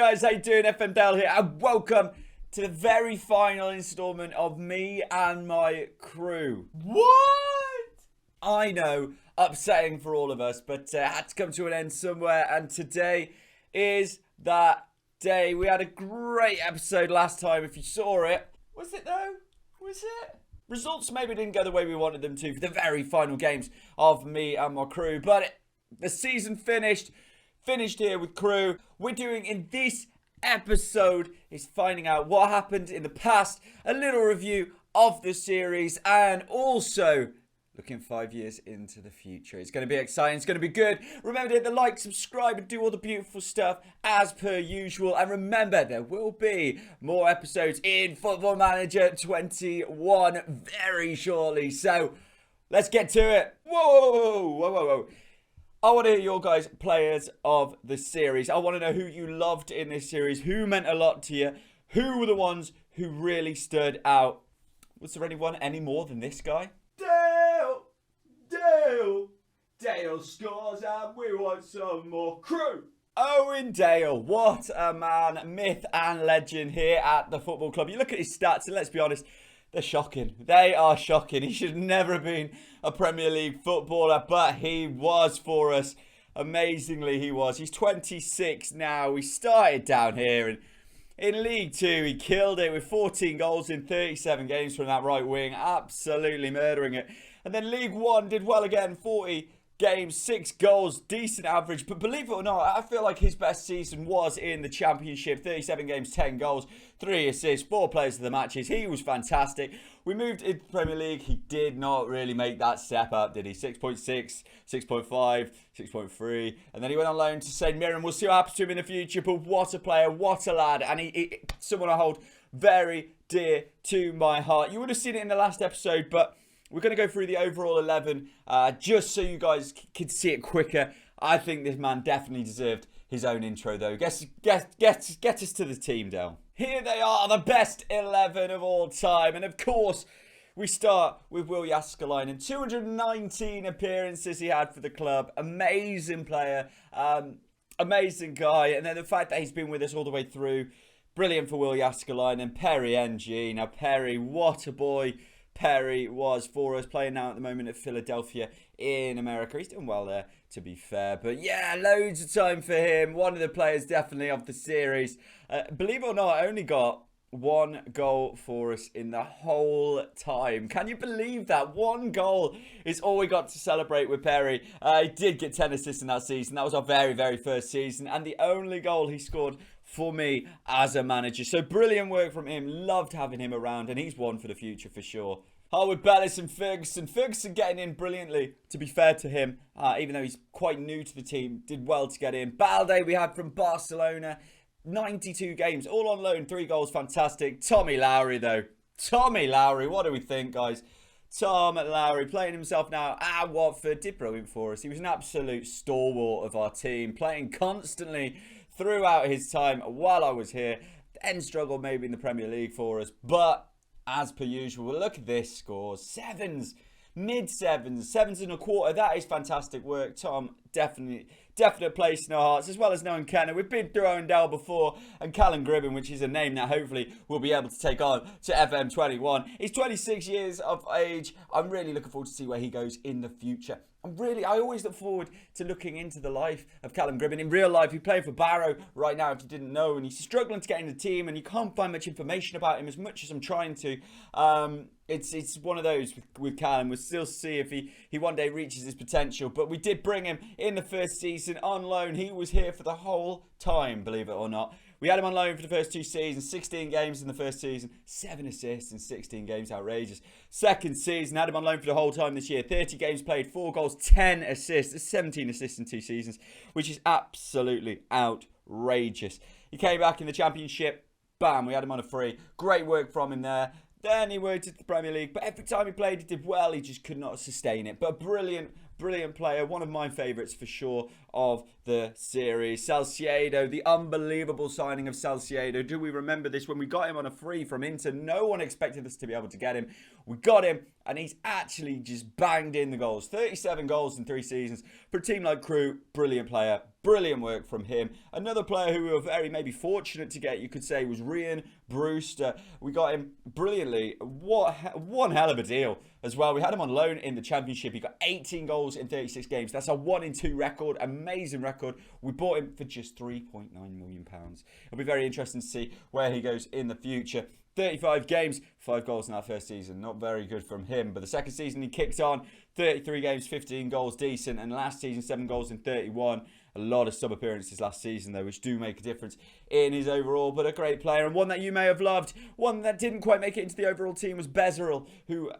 guys, how you doing? FMDale here, and welcome to the very final installment of me and my crew. What? I know, upsetting for all of us, but had to come to an end somewhere, and today is that day. We had a great episode last time, if you saw it. Was it though? Was it? Results maybe didn't go the way we wanted them to for the very final games of me and my crew, but the season finished here with Crewe. We're doing in this episode is finding out what happened in the past, a little review of the series, and also looking 5 years into the future. It's going to be exciting. It's going to be good. Remember to hit the like, subscribe, and do all the beautiful stuff as per usual. And remember, there will be more episodes in Football Manager 21 very shortly. So let's get to it. Whoa. I want to hear your guys' players of the series. I want to know who you loved in this series, who meant a lot to you, who were the ones who really stood out. Was there anyone any more than this guy? Dale scores and we want some more. Crewe. Owen Dale, what a man, myth and legend here at the football club. You look at his stats and let's be honest, they're shocking. They are shocking. He should have never been a Premier League footballer, but he was for us. Amazingly, he was. He's 26 now. He started down here and in League 2, he killed it with 14 goals in 37 games from that right wing. Absolutely murdering it. And then League 1 did well again, 40 games, 6 goals, decent average. But believe it or not, I feel like his best season was in the Championship. 37 games, 10 goals, 3 assists, 4 players of the matches. He was fantastic. We moved into the Premier League. He did not really make that step up, did he? 6.6, 6.5, 6.3. And then he went on loan to St Mirren. We'll see what happens to him in the future. But what a player, what a lad. And he someone I hold very dear to my heart. You would have seen it in the last episode, but we're going to go through the overall 11 just so you guys could see it quicker. I think this man definitely deserved his own intro, though. Get us to the team, Dale. Here they are, the best 11 of all time. And of course, we start with Will Jääskeläinen. 219 appearances he had for the club. Amazing player. Amazing guy. And then the fact that he's been with us all the way through. Brilliant for Will Jääskeläinen. And Perry NG. Now, Perry, what a boy Perry was for us, playing now at the moment at Philadelphia in America. He's doing well there, to be fair. But yeah, loads of time for him. One of the players definitely of the series. Believe it or not, only got 1 goal for us in the whole time. Can you believe that? 1 goal is all we got to celebrate with Perry. He did get 10 assists in that season. That was our very, very first season. And the only goal he scored for me as a manager. So brilliant work from him. Loved having him around. And he's one for the future for sure. Oh, with Bellis and Ferguson. Ferguson getting in brilliantly, to be fair to him. Even though he's quite new to the team. Did well to get in. Balde we had from Barcelona. 92 games, all on loan, 3 goals, fantastic. Tommy Lowry, though. Tommy Lowry, what do we think, guys? Tom Lowry playing himself now at Watford. Did brilliant for us. He was an absolute stalwart of our team, playing constantly throughout his time while I was here. Then struggled maybe in the Premier League for us. But as per usual, look at this scores. 7s, mid-7s, 7.25. That is fantastic work. Tom, definite place in our hearts, as well as knowing Kenner. We've been through Owen Dale before, and Callum Gribbin, which is a name that hopefully we'll be able to take on to FM21. He's 26 years of age. I'm really looking forward to see where he goes in the future. I always look forward to looking into the life of Callum Gribbin. In real life, he's playing for Barrow right now, if you didn't know, and he's struggling to get in the team, and you can't find much information about him as much as I'm trying to. It's one of those with Callum. We'll still see if he one day reaches his potential. But we did bring him in the first season on loan. He was here for the whole time, believe it or not. We had him on loan for the first 2 seasons, 16 games in the first season, 7 assists in 16 games, outrageous. Second season, had him on loan for the whole time this year, 30 games played, 4 goals, 10 assists, 17 assists in 2 seasons, which is absolutely outrageous. He came back in the Championship, bam, we had him on a free. Great work from him there. Then he worked at the Premier League, but every time he played, he did well. He just could not sustain it. But brilliant player. One of my favourites for sure of the series. Salcedo, the unbelievable signing of Salcedo. Do we remember this when we got him on a free from Inter? No one expected us to be able to get him. We got him, And he's actually just banged in the goals. 37 goals in 3 seasons. For a team like Crewe, brilliant player. Brilliant work from him. Another player who we were very maybe fortunate to get, you could say, was Ryan Brewster. We got him brilliantly. One hell of a deal as well. We had him on loan in the Championship. He got 18 goals in 36 games. That's a 1-in-2 record. Amazing record. We bought him for just £3.9 million. It'll be very interesting to see where he goes in the future. 35 games, 5 goals in that first season. Not very good from him. But the second season he kicked on. 33 games, 15 goals, decent. And last season, 7 goals in 31. A lot of sub appearances last season, though, which do make a difference in his overall. But a great player, and one that you may have loved. One that didn't quite make it into the overall team was Bezeril, who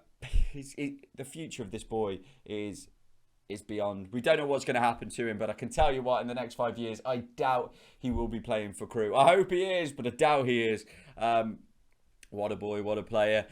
the future of this boy is beyond. We don't know what's going to happen to him, but I can tell you what, in the next 5 years, I doubt he will be playing for Crewe. I hope he is, but I doubt he is. What a boy, what a player.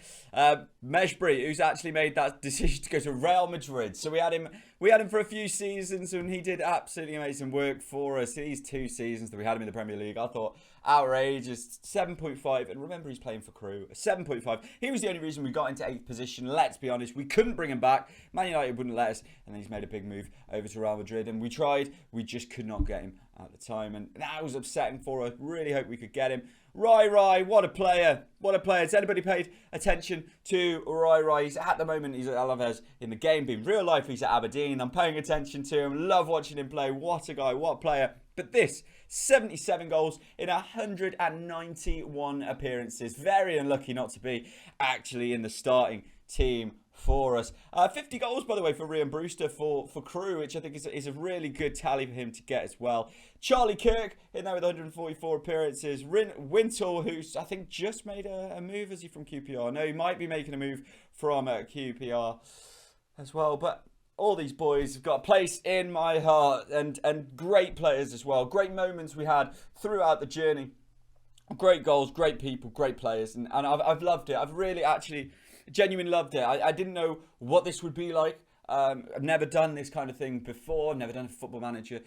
Meshbury, who's actually made that decision to go to Real Madrid. So we had him for a few seasons, and he did absolutely amazing work for us. These 2 seasons that we had him in the Premier League, I thought outrageous. 7.5, and remember he's playing for Crewe. 7.5. He was the only reason we got into 8th position. Let's be honest, we couldn't bring him back. Man United wouldn't let us, and then he's made a big move over to Real Madrid, and we tried. We just could not get him at the time, and that was upsetting for us. Really hope we could get him. Rai, what a player. What a player. Has anybody paid attention to Rai? He's at the moment, he's at Alaves in the game, but in real life, he's at Aberdeen. I'm paying attention to him. Love watching him play. What a guy. What a player. But this, 77 goals in 191 appearances. Very unlucky not to be actually in the starting team for us. 50 goals, by the way, for Ryan Brewster for Crewe, which I think is a really good tally for him to get as well. Charlie Kirk in there with 144 appearances. Wintle, who's I think just made a move, is he from QPR? No, he might be making a move from QPR as well. But all these boys have got a place in my heart, and great players as well. Great moments we had throughout the journey. Great goals, great people, great players, and I've loved it. I've really actually genuinely loved it. I didn't know what this would be like. I've never done this kind of thing before. Never done a Football Manager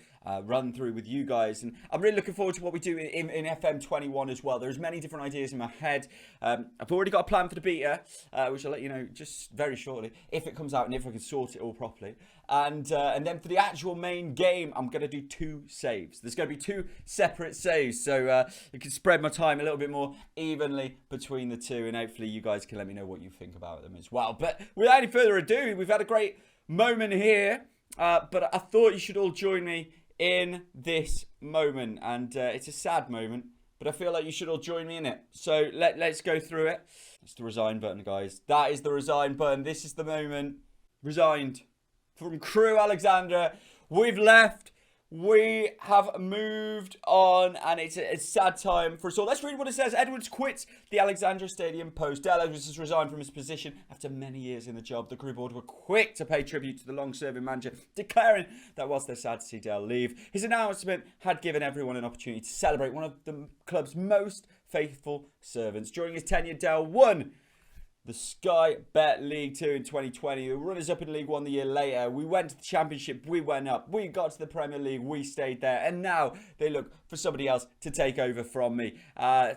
run through with you guys, and I'm really looking forward to what we do in FM21 as well. There's many different ideas in my head. I've already got a plan for the beta, which I'll let you know just very shortly if it comes out and if I can sort it all properly. And then for the actual main game, I'm going to do 2 saves. There's going to be 2 separate saves, so you can spread my time a little bit more evenly between the 2, and hopefully you guys can let me know what you think about them as well. But without any further ado, we've had a great moment here, but I thought you should all join me in this moment, and it's a sad moment, but I feel like you should all join me in it. So let's go through it. It's the resign button, guys. That is the resign button. This is the moment. Resigned. From Crewe Alexandra, we've left. We have moved on, and it's a sad time for us all. Let's read what it says. Edwards quits the Alexandra Stadium Post. Edwards has resigned from his position after many years in the job. The Crewe board were quick to pay tribute to the long-serving manager, declaring that whilst they're sad to see Dale leave, his announcement had given everyone an opportunity to celebrate one of the club's most faithful servants. During his tenure, Dale won the Sky Bet League 2 in 2020. The runners-up in League 1 the year later. We went to the Championship. We went up. We got to the Premier League. We stayed there. And now they look for somebody else to take over from me.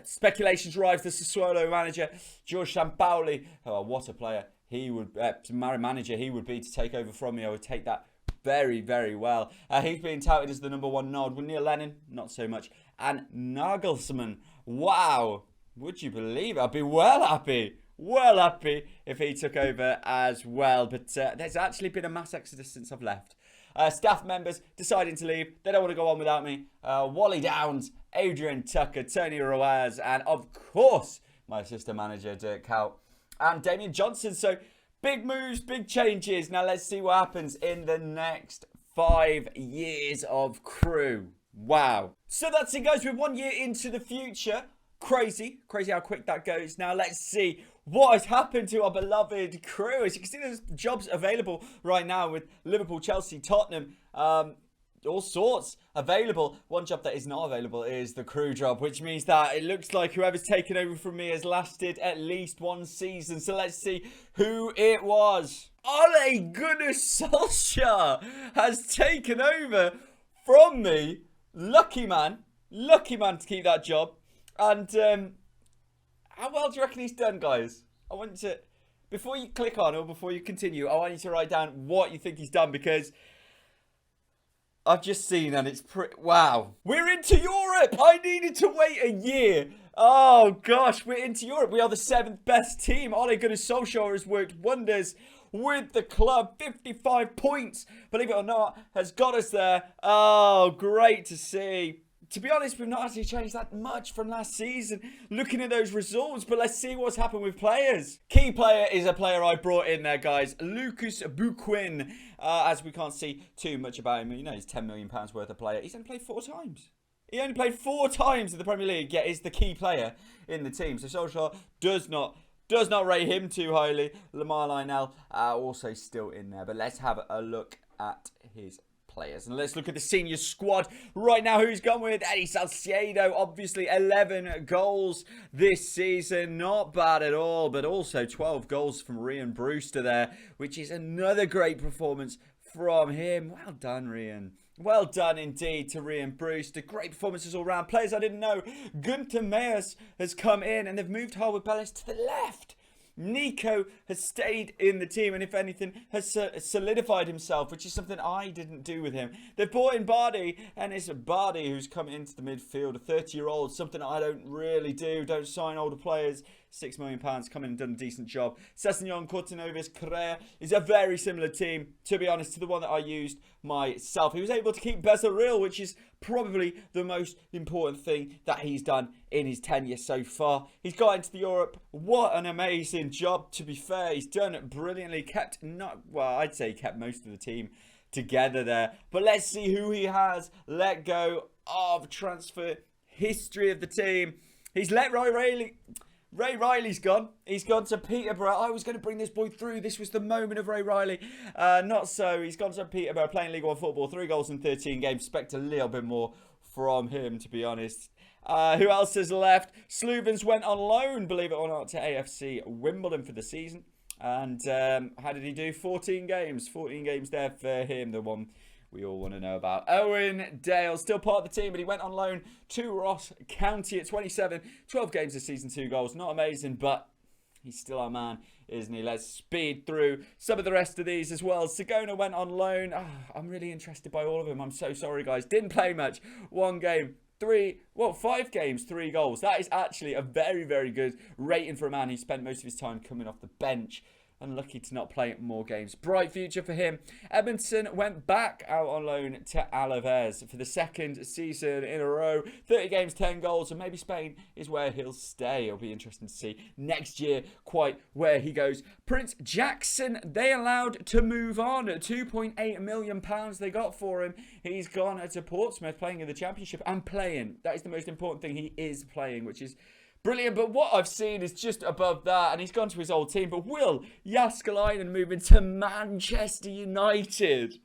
Speculations rise. The Sassuolo manager, George Sampaoli. Oh, what a player. He would, manager he would be to take over from me. I would take that very, very well. He's being touted as the number 1 nod. With Neil Lennon, not so much. And Nagelsmann. Wow. Would you believe it? I'd be well happy if he took over as well. But there's actually been a mass exodus since I've left. Staff members deciding to leave. They don't want to go on without me. Wally Downs, Adrian Tucker, Tony Ruiz, and of course, my assistant manager, Dirk Cout, and Damien Johnson. So big moves, big changes. Now let's see what happens in the next 5 years of Crewe. Wow. So that's it, guys. We're 1 year into the future. Crazy how quick that goes. Now let's see what has happened to our beloved Crewe. As you can see, there's jobs available right now with Liverpool, Chelsea, Tottenham, all sorts available. One job that is not available is the Crewe job, which means that it looks like whoever's taken over from me has lasted at least 1 season. So let's see who it was. Ole Gunnar Solskjaer has taken over from me. Lucky man to keep that job. And how well do you reckon he's done, guys? I want to before you click on or before you continue, I want you to write down what you think he's done, because I've just seen and it's wow. We're into Europe. I needed to wait a year. Oh gosh, we're into Europe. We are the 7th best team. Ole Gunnar Solskjaer has worked wonders with the club. 55 points, believe it or not, has got us there. Oh, great to see. To be honest, we've not actually changed that much from last season, looking at those results, but let's see what's happened with players. Key player is a player I brought in there, guys. Lucas Bruyne, as we can't see too much about him. You know, he's £10 million worth of player. He's only played 4 times. He only played 4 times in the Premier League, yet is the key player in the team. So Solskjaer does not rate him too highly. Lamar Lionel also still in there, but let's have a look at his players. And let's look at the senior squad right now. Who's gone with? Eddie Salcedo, obviously 11 goals this season. Not bad at all, but also 12 goals from Ryan Brewster there, which is another great performance from him. Well done, Ryan. Well done indeed to Ryan Brewster. Great performances all round. Players I didn't know. Gunther Mears has come in and they've moved Harwood Bellis to the left. Nico has stayed in the team and if anything has solidified himself, which is something I didn't do with him. They've brought in Bardi, and it's Bardi who's come into the midfield, a 30-year-old, something I don't really do. Don't sign older players. £6 million, come in and done a decent job. Sessignon, Cortinovis, Crewe is a very similar team, to be honest, to the one that I used myself. He was able to keep Bezerril, which is probably the most important thing that he's done in his tenure so far. He's got into the Europe. What an amazing job, to be fair. He's done it brilliantly. I'd say he kept most of the team together there. But let's see who he has let go of transfer history of the team. He's let Ray Riley's gone. He's gone to Peterborough. I was going to bring this boy through. This was the moment of Ray Riley. Not so. He's gone to Peterborough playing League 1 football. 3 goals in 13 games. Expect a little bit more from him, to be honest. Who else has left? Sluvens went on loan, believe it or not, to AFC Wimbledon for the season. And how did he do? 14 games. 14 games there for him. The one we all want to know about. Owen Dale, still part of the team, but he went on loan to Ross County at 27. 12 games this season, 2 goals. Not amazing, but he's still our man, isn't he? Let's speed through some of the rest of these as well. Sagona went on loan. I'm really interested by all of them. I'm so sorry, guys. Didn't play much. 1 game. 5 games, 3 goals. That is actually a very, very good rating for a man who spent most of his time coming off the bench. Unlucky to not play more games. Bright future for him. Edmondson went back out on loan to Alaves for the 2nd season in a row. 30 games, 10 goals, and maybe Spain is where he'll stay. It'll be interesting to see next year quite where he goes. Prince Jackson, they allowed to move on. £2.8 million they got for him. He's gone to Portsmouth playing in the Championship and playing. That is the most important thing. He is playing, which is brilliant, but what I've seen is just above that, and he's gone to his old team. But will Jääskeläinen moving to Manchester United?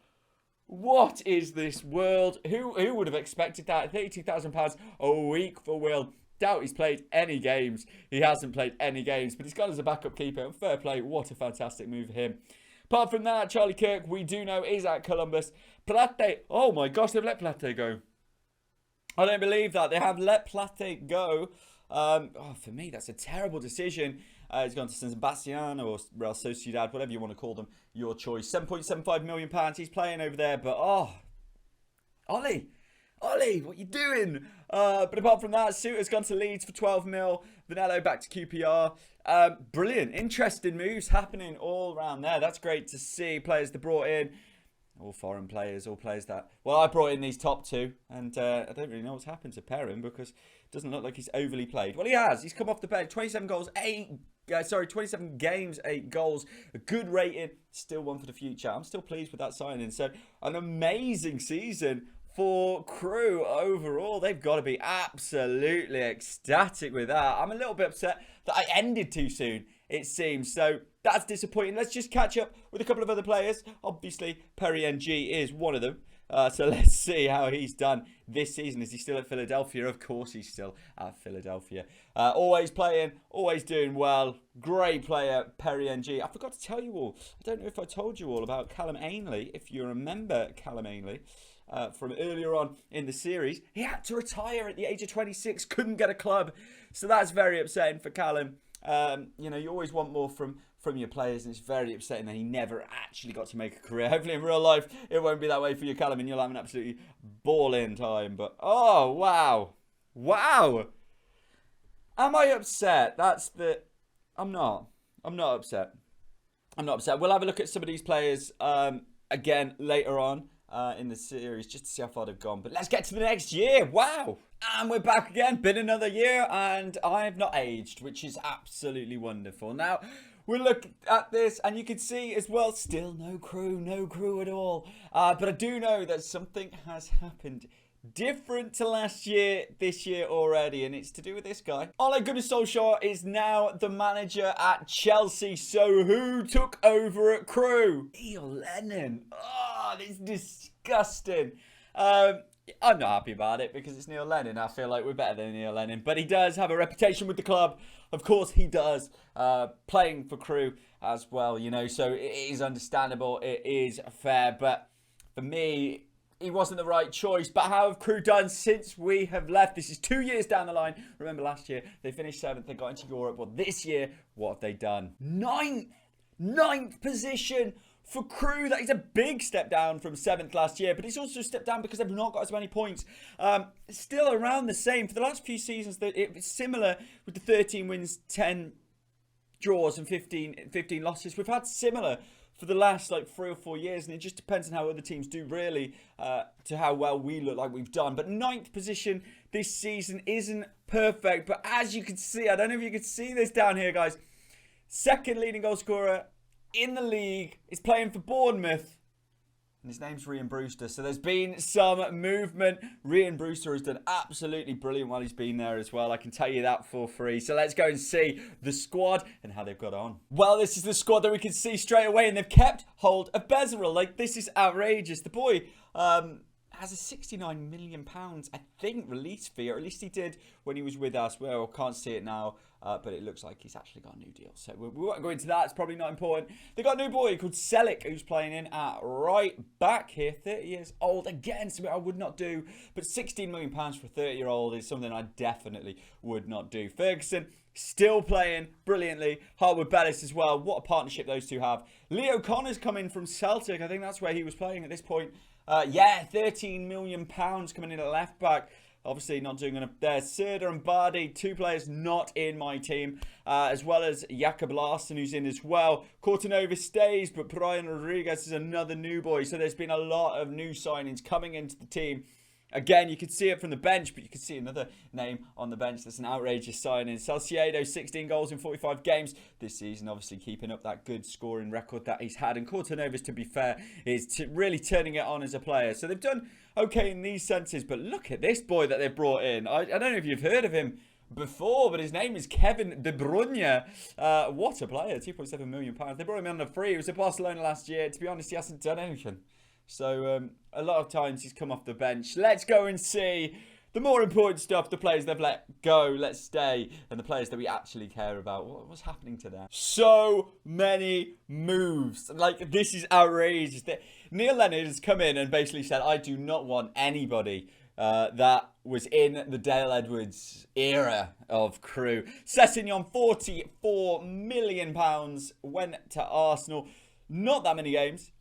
What is this world? Who would have expected that? £32,000 a week for Will. Doubt he's played any games. He hasn't played any games, but he's gone as a backup keeper. And fair play, what a fantastic move for him. Apart from that, Charlie Kirk, we do know, is at Columbus. Plate, oh my gosh, they've let Plate go. I don't believe that. They have let Plate go. For me, that's a terrible decision. He's gone to San Sebastian or Real Sociedad, whatever you want to call them, your choice. £7.75 million he's playing over there, but Ollie, what you doing? But apart from that, Suter's gone to Leeds for 12 mil. Vanello back to QPR. Brilliant, interesting moves happening all around there. That's great to see. Players they brought in. All foreign players, all players that... Well, I brought in these top 2, and I don't really know what's happened to Perrin because it doesn't look like he's overly played. Well, he has. He's come off the bench. 27 games, 8 goals. A good rating. Still one for the future. I'm still pleased with that signing. So, an amazing season for Crewe overall. They've got to be absolutely ecstatic with that. I'm a little bit upset that I ended too soon, it seems. So that's disappointing. Let's just catch up with a couple of other players. Obviously, Perry NG is one of them. So let's see how he's done this season. Is he still at Philadelphia? Of course he's still at Philadelphia. Always playing, always doing well. Great player, Perry NG. I forgot to tell you all. I don't know if I told you all about Callum Ainley. If you remember Callum Ainley from earlier on in the series. He had to retire at the age of 26. Couldn't get a club. So that's very upsetting for Callum. You always want more from from your players, and it's very upsetting that he never actually got to make a career. Hopefully in real life it won't be that way for you, Callum, and you'll have an absolutely ball-in time. But oh wow, am I upset? I'm not upset. We'll have a look at some of these players again later on in the series just to see how far they've gone. But let's get to the next year. Wow. And we're back again. Been another year and I have not aged, which is absolutely wonderful. Now, we look at this and you can see as well, still no Crewe at all. But I do know that something has happened different to last year, this year already, and it's to do with this guy. Ole Gunnar Solskjaer is now the manager at Chelsea. So who took over at Crewe? Neil Lennon. Oh, this is disgusting. I'm not happy about it because it's Neil Lennon. I feel like we're better than Neil Lennon, but he does have a reputation with the club. Of course he does, playing for Crewe as well, you know, so it is understandable, it is fair, but for me, he wasn't the right choice. But how have Crewe done since we have left? This is 2 years down the line. Remember last year, they finished 7th. They got into Europe. Well, this year, what have they done? Ninth position for Crewe. That is a big step down from 7th last year. But it's also a step down because they've not got as many points. Still around the same. For the last few seasons, it's similar with the 13 wins, 10 draws and 15 losses. We've had similar for the last 3 or 4 years, and it just depends on how other teams do really to how well we look like we've done. But 9th position this season isn't perfect, but as you can see, I don't know if you can see this down here, guys, second leading goal scorer in the league is playing for Bournemouth, and his name's Ryan Brewster. So there's been some movement. Ryan Brewster has done absolutely brilliant while he's been there as well. I can tell you that for free. So let's go and see the squad and how they've got on. Well, this is the squad that we can see straight away, and they've kept hold of Bezeril. This is outrageous. The boy has a £69 million, I think, release fee, or at least he did when he was with us. Well, I can't see it now, but it looks like he's actually got a new deal. So we won't go into that. It's probably not important. They got a new boy called Selic, who's playing in at right back here, 30 years old. Again, something I would not do, but £16 million for a 30-year-old is something I definitely would not do. Ferguson still playing brilliantly. Harwood Bellis as well. What a partnership those two have. Leo Connor's coming from Celtic. I think that's where he was playing at this point. £13 million coming in at left back. Obviously not doing enough there. Serda and Bardi, 2 players not in my team, as well as Jakob Larsson, who's in as well. Cortinova stays, but Bruyne Rodriguez is another new boy. So there's been a lot of new signings coming into the team. Again, you can see it from the bench, but you can see another name on the bench. That's an outrageous signing. Salcedo, 16 goals in 45 games this season, obviously keeping up that good scoring record that he's had. And Cortinovas, to be fair, is really turning it on as a player. So they've done okay in these senses, but look at this boy that they've brought in. I don't know if you've heard of him before, but his name is Kevin De Bruyne. What a player, £2.7 million. They brought him on a free. He was at Barcelona last year. To be honest, he hasn't done anything. So a lot of times he's come off the bench. Let's go and see the more important stuff, the players they've let go, let's stay, and the players that we actually care about. What's happening to them? So many moves. This is outrageous. Neil Lennon has come in and basically said, I do not want anybody that was in the Dale Edwards era of Crewe. Sessegnon, £44 million, went to Arsenal. Not that many games.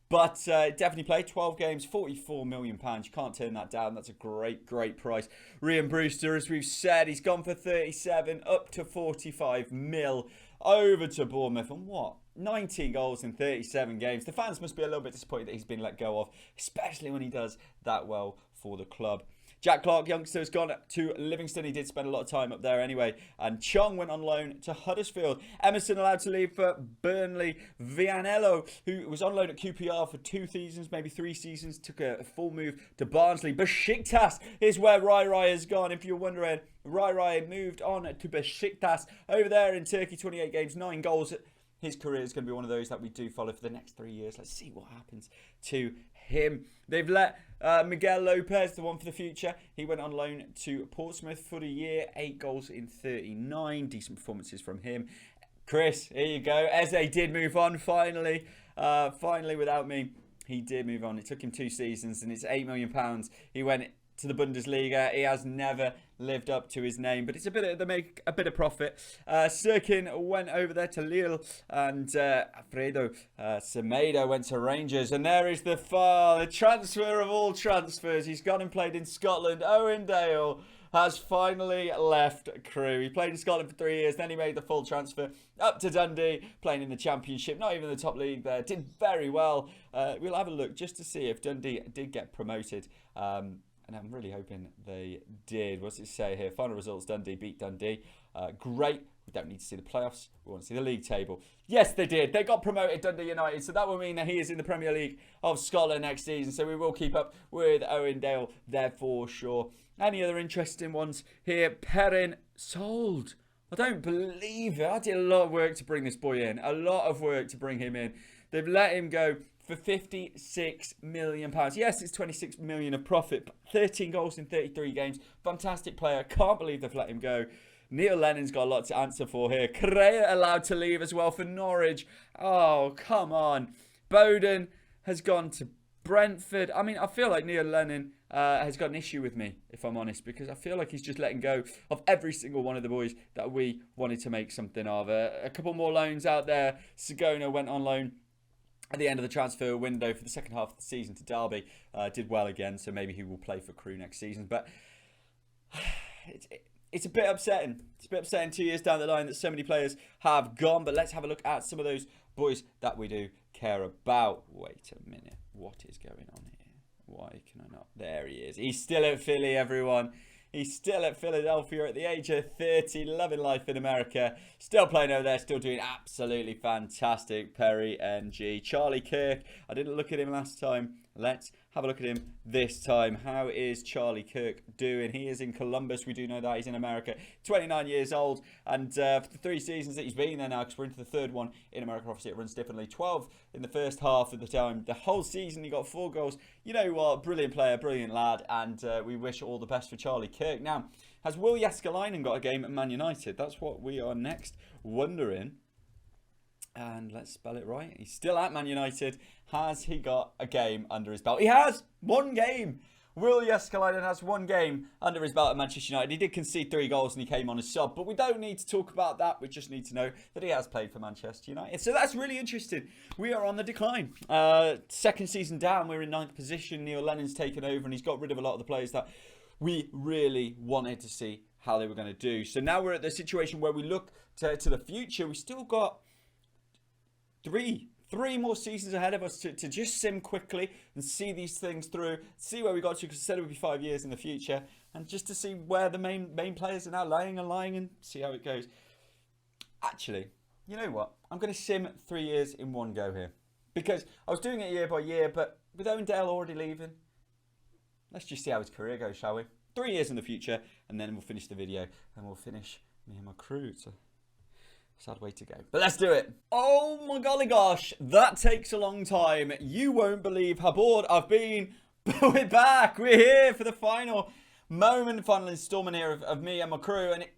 But definitely played 12 games, £44 million. You can't turn that down. That's a great price. Ryan Brewster, as we've said, he's gone for 37, up to 45 mil, over to Bournemouth. And what? 19 goals in 37 games. The fans must be a little bit disappointed that he's been let go of, especially when he does that well for the club. Jack Clark, youngster, has gone to Livingston. He did spend a lot of time up there anyway. And Chong went on loan to Huddersfield. Emerson allowed to leave for Burnley. Vianello, who was on loan at QPR for 2 seasons, maybe 3 seasons, took a full move to Barnsley. Besiktas is where Rai has gone. If you're wondering, Rai moved on to Besiktas over there in Turkey. 28 games, 9 goals. His career is going to be one of those that we do follow for the next 3 years. Let's see what happens to him. They've let Miguel Lopez, the one for the future. He went on loan to Portsmouth for the year. 8 goals in 39. Decent performances from him. Chris, here you go. Eze did move on finally. Finally, without me, he did move on. It took him 2 seasons and it's £8 million. He went to the Bundesliga. He has never lived up to his name, but it's a bit of, they make a bit of profit. Sirkin went over there to Lille, and Alfredo Semedo went to Rangers, and there is the transfer of all transfers. He's gone and played in Scotland. Owen Dale has finally left Crewe. He played in Scotland for 3 years, then he made the full transfer up to Dundee, playing in the Championship, not even the top league there. Did very well. We'll have a look just to see if Dundee did get promoted. And I'm really hoping they did. What's it say here? Final results, Dundee beat Dundee. Great. We don't need to see the playoffs. We want to see the league table. Yes, they did. They got promoted, Dundee United. So that will mean that he is in the Premier League of Scotland next season. So we will keep up with Owen Dale there for sure. Any other interesting ones here? Perrin sold. I don't believe it. I did a lot of work to bring this boy in. A lot of work to bring him in. They've let him go for £56 million. Yes, it's 26 million of profit, but 13 goals in 33 games. Fantastic player. Can't believe they've let him go. Neil Lennon's got a lot to answer for here. Crewe allowed to leave as well for Norwich. Oh, come on. Bowden has gone to Brentford. I mean, I feel like Neil Lennon has got an issue with me, if I'm honest, because I feel like he's just letting go of every single one of the boys that we wanted to make something of. A couple more loans out there. Sagona went on loan at the end of the transfer window for the second half of the season to Derby. Did well again, so maybe he will play for Crewe next season. But it's a bit upsetting. It's a bit upsetting 2 years down the line that so many players have gone. But let's have a look at some of those boys that we do care about. Wait a minute. What is going on here? Why can I not? There he is. He's still at Philly, everyone. He's still at Philadelphia at the age of 30, loving life in America. Still playing over there, still doing absolutely fantastic. Perry NG. Charlie Kirk. I didn't look at him last time. Let's have a look at him this time. How is Charlie Kirk doing? He is in Columbus. We do know that. He's in America. 29 years old. And for the 3 seasons that he's been there now, because we're into the 3rd one in America, obviously it runs differently. 12 in the first half of the time. The whole season he got 4 goals. You know what? Brilliant player, brilliant lad. And we wish all the best for Charlie Kirk. Now, has Will Jääskeläinen got a game at Man United? That's what we are next wondering. And let's spell it right. He's still at Man United. Has he got a game under his belt? He has! 1 game! Will Jääskeläinen has 1 game under his belt at Manchester United. He did concede 3 goals and he came on as sub. But we don't need to talk about that. We just need to know that he has played for Manchester United. So that's really interesting. We are on the decline. 2nd season down. We're in 9th position. Neil Lennon's taken over and he's got rid of a lot of the players that we really wanted to see how they were going to do. So now we're at the situation where we look to the future. We still got 3 more seasons ahead of us to just sim quickly and see these things through, see where we got to, because said it would be 5 years in the future, and just to see where the main players are now lying and see how it goes. Actually, you know what? I'm going to sim 3 years in one go here, because I was doing it year by year, but with Owen Dale already leaving, let's just see how his career goes, shall we? 3 years in the future, and then we'll finish the video, and we'll finish me and my crew. So sad way to go. But let's do it. Oh my golly gosh. That takes a long time. You won't believe how bored I've been. But we're back. We're here for the final moment, final installment here of me and my crew. And it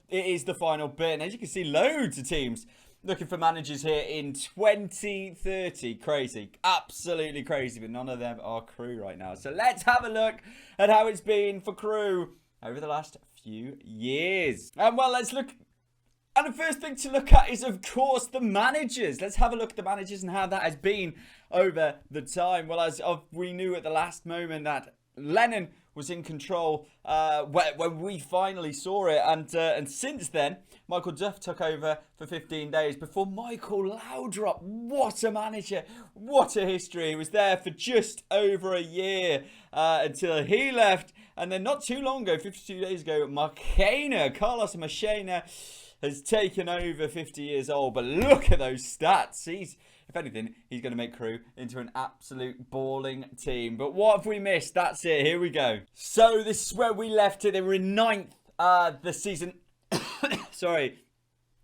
is the final bit. And as you can see, loads of teams looking for managers here in 2030. Crazy. Absolutely crazy. But none of them are Crewe right now. So let's have a look at how it's been for Crewe over the last few years. And well, let's look. And the first thing to look at is, of course, the managers. Let's have a look at the managers and how that has been over the time. Well, as we knew at the last moment that Lennon was in control when we finally saw it. And since then, Michael Duff took over for 15 days before Michael Laudrup. What a manager. What a history. He was there for just over a year until he left. And then not too long ago, 52 days ago, Carlos Machena has taken over, 50 years old. But look at those stats. If anything, he's going to make Crewe into an absolute balling team. But what have we missed? That's it. Here we go. So this is where we left it. They were in 9th this season. Sorry.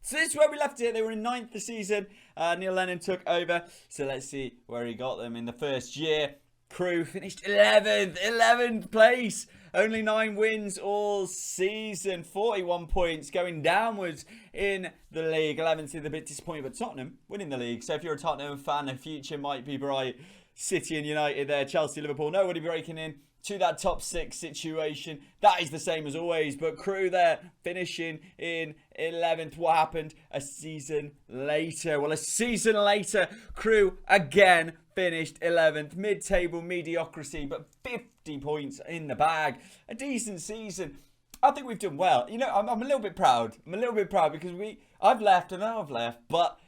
So this is where we left it. They were in 9th this season. Neil Lennon took over. So let's see where he got them in the first year. Crewe finished 11th place. Only 9 wins all season. 41 points, going downwards in the league. 11th is a bit disappointing, but Tottenham winning the league. So if you're a Tottenham fan, the future might be bright. City and United there, Chelsea, Liverpool, nobody breaking in to that top 6 situation. That is the same as always, but Crewe there finishing in 11th. What happened a season later? Well, a season later, Crewe again finished 11th. Mid-table mediocrity, but 50 points in the bag. A decent season. I think we've done well. You know, I'm a little bit proud. I'm a little bit proud because I've left and I've left, but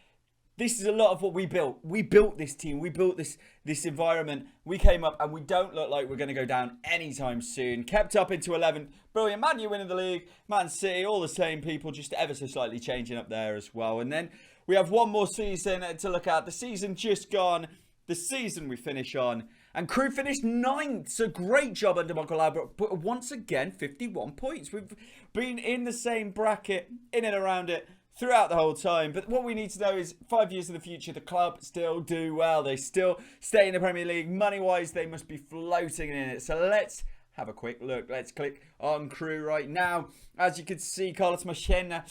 this is a lot of what we built. We built this team. We built this environment. We came up and we don't look like we're going to go down anytime soon. Kept up into 11th. Brilliant. Man U winning the league. Man City, all the same people, just ever so slightly changing up there as well. And then we have one more season to look at. The season just gone. The season we finish on. And Crewe finished 9th. So great job under Michael Albert. But once again, 51 points. We've been in the same bracket, in and around it, throughout the whole time. But what we need to know is 5 years in the future, the club still do well. They still stay in the Premier League. Money-wise, they must be floating in it. So let's have a quick look. Let's click on Crewe right now. As you can see, Carlos Machena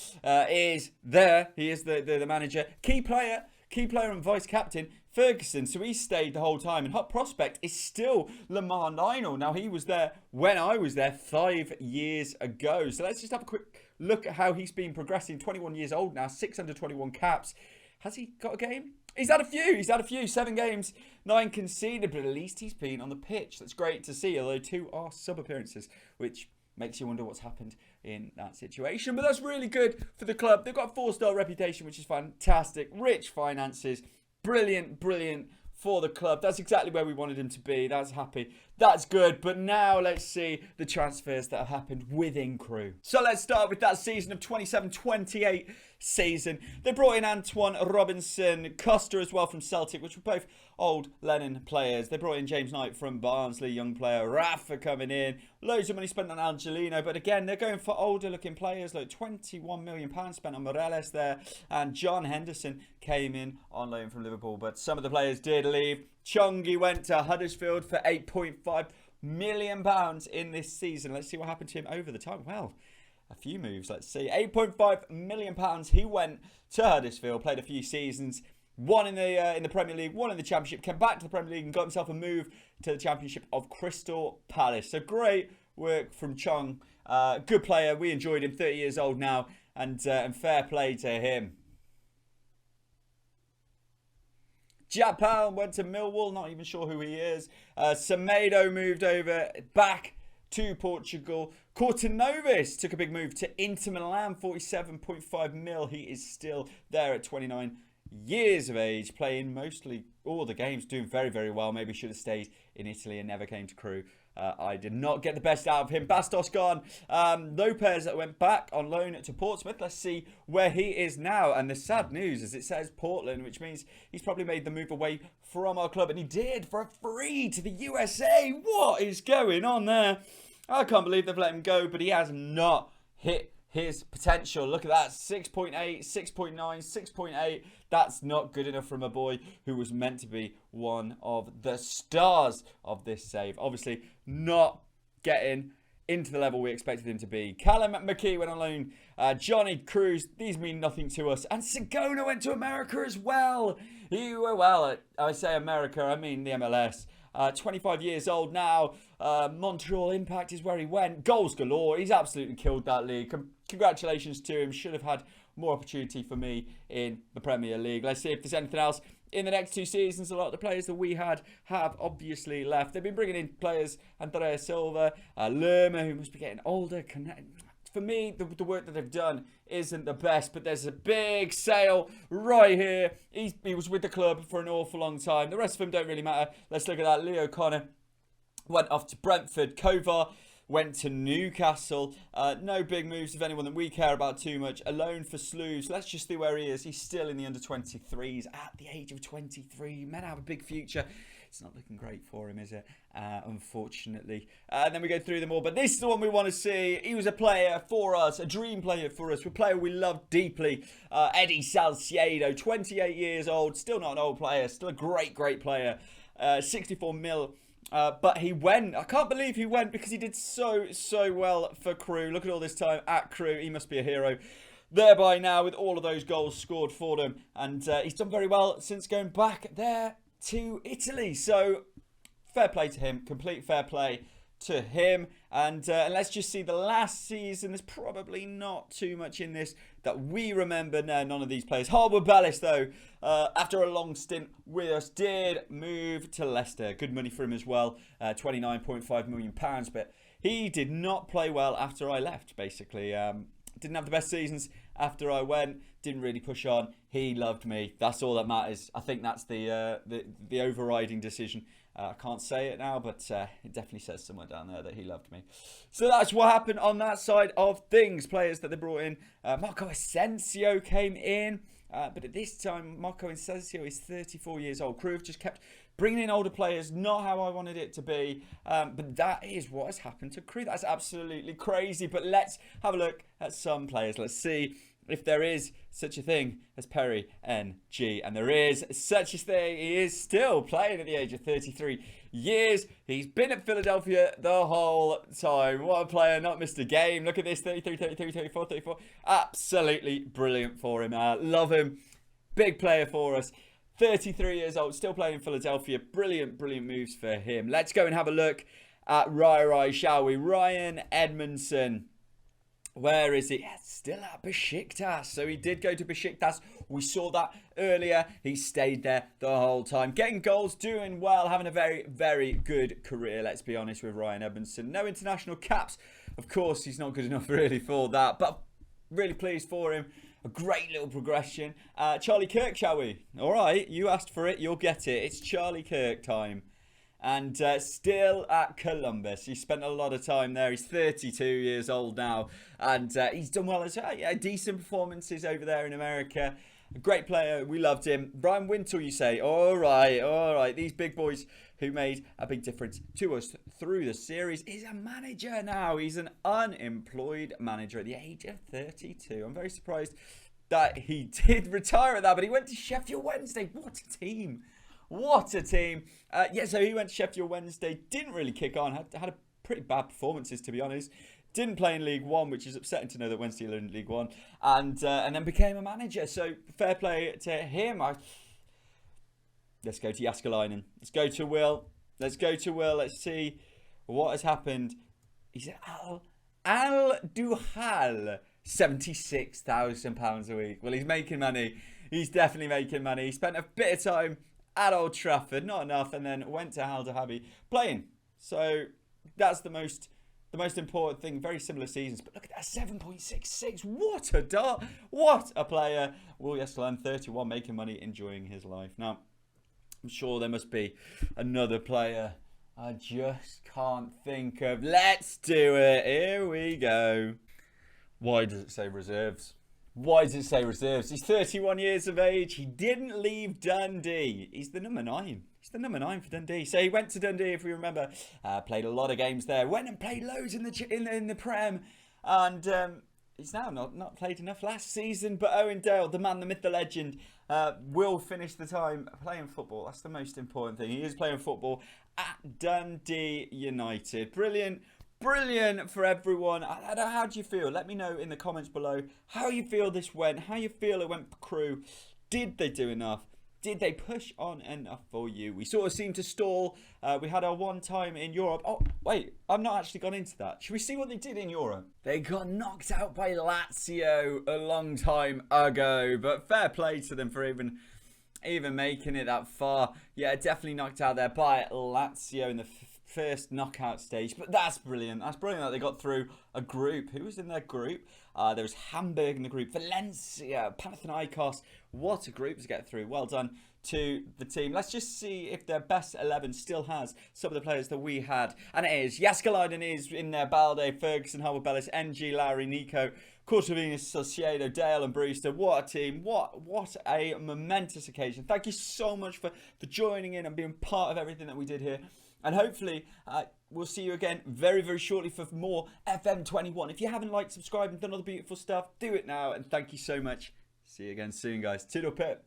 is there. He is the manager. Key player and vice-captain, Ferguson. So he stayed the whole time. And hot prospect is still Lamar Ninal. Now, he was there when I was there 5 years ago. So let's just have a quick look at how he's been progressing. 21 years old now, 621 caps. Has he got a game? He's had a few. 7 games, 9 conceded, but at least he's been on the pitch. That's great to see, although 2 are sub-appearances, which makes you wonder what's happened in that situation. But that's really good for the club. They've got a 4-star reputation, which is fantastic. Rich finances. Brilliant for the club. That's exactly where we wanted him to be. That's happy. That's good. But now let's see the transfers that have happened within Crewe. So let's start with that season of 27-28 season. They brought in Antoine Robinson, Costa as well from Celtic, which were both old Lennon players. They brought in James Knight from Barnsley, young player. Rafa coming in. Loads of money spent on Angelino. But again, they're going for older looking players. Like £21 million spent on Morelos there. And John Henderson came in on loan from Liverpool. But some of the players did leave. Chongi went to Huddersfield for £8.5 million in this season. Let's see what happened to him over the time. Well, a few moves. Let's see. £8.5 million. He went to Huddersfield, played a few seasons. One in the Premier League, one in the Championship. Came back to the Premier League and got himself a move to the Championship of Crystal Palace. So great work from Chong. Good player. We enjoyed him. 30 years old now, and fair play to him. Japal went to Millwall, not even sure who he is. Semedo moved over back to Portugal. Courtinovis took a big move to Inter Milan, 47.5 mil. He is still there at 29 years of age, playing mostly all the games, doing very, very well. Maybe should have stayed in Italy and never came to Crewe. I did not get the best out of him. Bastos gone. Lopez went back on loan to Portsmouth. Let's see where he is now. And the sad news is it says Portland, which means he's probably made the move away from our club. And he did for a free to the USA. What is going on there? I can't believe they've let him go, but he has not hit his potential. Look at that. 6.8, 6.9, 6.8. That's not good enough from a boy who was meant to be one of the stars of this save. Obviously, not getting into the level we expected him to be. Callum McKee went on loan. Johnny Cruz, these mean nothing to us. And Sigona went to America as well. I say America, I mean the MLS. 25 years old now. Montreal Impact is where he went. Goals galore. He's absolutely killed that league. Congratulations to him. Should have had more opportunity for me in the Premier League. Let's see if there's anything else in the next 2 seasons. A lot of the players that we had have obviously left. They've been bringing in players, Andrea Silva, Lerma, who must be getting older. For me, the work that they've done isn't the best, but there's a big sale right here. He was with the club for an awful long time. The rest of them don't really matter. Let's look at that. Leo Connor went off to Brentford. Kovar went to Newcastle. No big moves of anyone that we care about too much. A loan for Slews. Let's just see where he is. He's still in the under-23s at the age of 23. Men have a big future. It's not looking great for him, is it? Unfortunately. And then we go through them all. But this is the one we want to see. He was a player for us, a dream player for us, a player we love deeply. Eddie Salcedo, 28 years old, still not an old player, still a great, great player. 64 mil. But he went. I can't believe he went because he did so well for Crewe. Look at all this time at Crewe. He must be a hero. Thereby now with all of those goals scored for them. And he's done very well since going back there to Italy. So fair play to him, complete fair play to him. And let's just see the last season. There's probably not too much in this that we remember. No, none of these players. Harwood Bellis, though, after a long stint with us, did move to Leicester. Good money for him as well, £29.5 million. But he did not play well after I left, basically. Didn't have the best seasons after I went. Didn't really push on. He loved me. That's all that matters. I think that's the overriding decision. I can't say it now, but it definitely says somewhere down there that he loved me. So that's what happened on that side of things. Players that they brought in. Marco Asensio came in. But at this time, Marco Asensio is 34 years old. Crewe have just kept bringing in older players. Not how I wanted it to be. But that is what has happened to Crewe. That's absolutely crazy. But let's have a look at some players. Let's see if there is such a thing as Perry NG. And there is such a thing. He is still playing at the age of 33 years. He's been at Philadelphia the whole time. What a player, not missed a game. Look at this, 33, 33, 34, 34. Absolutely brilliant for him. Love him. Big player for us. 33 years old, still playing in Philadelphia. Brilliant, brilliant moves for him. Let's go and have a look at Rai, shall we? Ryan Edmondson. Where is he? Yeah, still at Besiktas. So he did go to Besiktas. We saw that earlier. He stayed there the whole time. Getting goals, doing well, having a very, very good career, let's be honest, with Ryan Edmondson. No international caps. Of course, he's not good enough really for that. But really pleased for him. A great little progression. Charlie Kirk, shall we? All right, you asked for it. You'll get it. It's Charlie Kirk time. And still at Columbus. He spent a lot of time there. He's 32 years old now. And he's done well as well. Yeah, decent performances over there in America. A great player. We loved him. Brian Wintle, you say? All right, all right. These big boys who made a big difference to us through the series is a manager now. He's an unemployed manager at the age of 32. I'm very surprised that he did retire at that. But he went to Sheffield Wednesday. What a team. What a team. Yeah, so he went to Sheffield Wednesday. Didn't really kick on. Had a pretty bad performances, to be honest. Didn't play in League One, which is upsetting to know that Wednesday are in League One. And then became a manager. So fair play to him. Let's go to Jaskalainen. Let's go to Will. Let's go to Will. Let's see what has happened. He's at Al Duhal. £76,000 a week. Well, he's making money. He's definitely making money. He spent a bit of time at Old Trafford, not enough, and then went to Al Dhabi playing. So that's the most important thing. Very similar seasons, but look at that, 7.66. What a dart! What a player! Will Jaskalainen, 31, making money, enjoying his life. Now, I'm sure there must be another player I just can't think of. Let's do it. Here we go. Why does it say reserves? Why does it say reserves? He's 31 years of age. He didn't leave Dundee. He's the number 9. He's the number 9 for Dundee. So he went to Dundee, if we remember. Played a lot of games there. Went and played loads in the Prem. And he's now not played enough last season. But Owen Dale, the man, the myth, the legend, will finish the time playing football. That's the most important thing. He is playing football at Dundee United. Brilliant. Brilliant for everyone. How do you feel? Let me know in the comments below how you feel this went, how you feel it went for Crewe. Did they do enough? Did they push on enough for you? We sort of seemed to stall. We had our one time in Europe. Oh, wait, I've not actually gone into that. Should we see what they did in Europe? They got knocked out by Lazio a long time ago, but fair play to them for even making it that far. Yeah, definitely knocked out there by Lazio in the first knockout stage, but that's brilliant. That's brilliant that they got through a group. Who was in their group? There was Hamburg in the group, Valencia, Panathinaikos. What a group to get through. Well done to the team. Let's just see if their best 11 still has some of the players that we had. And it is. Jaskalainen is in there. Balde, Ferguson, Harwood Bellis, NG, Lowry, Nico, Cortavinas, Sociedo, Dale and Brewster. What a team. What a momentous occasion. Thank you so much for joining in and being part of everything that we did here. And hopefully, we'll see you again very, very shortly for more FM21. If you haven't liked, subscribed, and done all the beautiful stuff, do it now. And thank you so much. See you again soon, guys. Toodle pip.